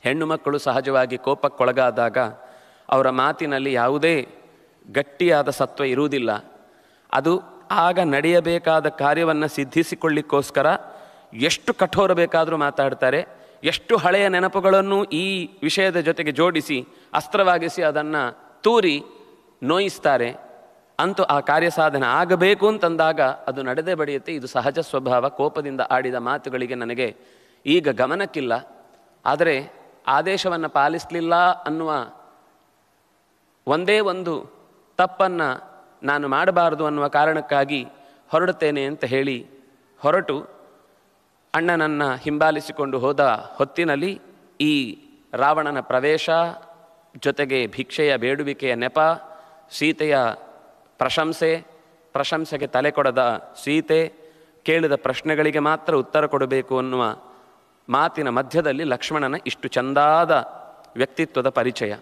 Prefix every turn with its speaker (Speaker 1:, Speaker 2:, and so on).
Speaker 1: ಹೆಣ್ಣು ಮಕ್ಕಳು ಸಹಜವಾಗಿ ಕೋಪಕ್ಕೊಳಗಾದಾಗ ಅವರ ಮಾತಿನಲ್ಲಿ ಯಾವುದೇ ಗಟ್ಟಿಯಾದ ಸತ್ವ ಇರುವುದಿಲ್ಲ. ಅದು ಆಗ ನಡೆಯಬೇಕಾದ ಕಾರ್ಯವನ್ನು ಸಿದ್ಧಿಸಿಕೊಳ್ಳಿಕ್ಕೋಸ್ಕರ ಎಷ್ಟು ಕಠೋರ ಬೇಕಾದರೂ ಮಾತಾಡ್ತಾರೆ, ಎಷ್ಟು ಹಳೆಯ ನೆನಪುಗಳನ್ನು ಈ ವಿಷಯದ ಜೊತೆಗೆ ಜೋಡಿಸಿ ಅಸ್ತ್ರವಾಗಿಸಿ ಅದನ್ನು ತೂರಿ ನೋಯಿಸ್ತಾರೆ. ಅಂತೂ ಆ ಕಾರ್ಯ ಸಾಧನೆ ಆಗಬೇಕು ಅಂತಂದಾಗ ಅದು ನಡೆದೇ ಬಡಿಯುತ್ತೆ. ಇದು ಸಹಜ ಸ್ವಭಾವ. ಕೋಪದಿಂದ ಆಡಿದ ಮಾತುಗಳಿಗೆ ನನಗೆ ಈಗ ಗಮನಕ್ಕಿಲ್ಲ. ಆದರೆ ಆದೇಶವನ್ನು ಪಾಲಿಸಲಿಲ್ಲ ಅನ್ನುವ ಒಂದೇ ಒಂದು ತಪ್ಪನ್ನು ನಾನು ಮಾಡಬಾರದು ಅನ್ನುವ ಕಾರಣಕ್ಕಾಗಿ ಹೊರಡುತ್ತೇನೆ ಅಂತ ಹೇಳಿ ಹೊರಟು ಅಣ್ಣನನ್ನು ಹಿಂಬಾಲಿಸಿಕೊಂಡು ಹೋದ ಹೊತ್ತಿನಲ್ಲಿ ಈ ರಾವಣನ ಪ್ರವೇಶ, ಜೊತೆಗೆ ಭಿಕ್ಷೆಯ ಬೇಡುವಿಕೆಯ ನೆಪ, ಸೀತೆಯ ಪ್ರಶಂಸೆಗೆ ತಲೆ ಕೊಡದ ಸೀತೆ, ಕೇಳಿದ ಪ್ರಶ್ನೆಗಳಿಗೆ ಮಾತ್ರ ಉತ್ತರ ಕೊಡಬೇಕು ಅನ್ನುವ ಮಾತಿನ ಮಧ್ಯದಲ್ಲಿ ಲಕ್ಷ್ಮಣನ ಇಷ್ಟು ಚಂದಾದ ವ್ಯಕ್ತಿತ್ವದ ಪರಿಚಯ.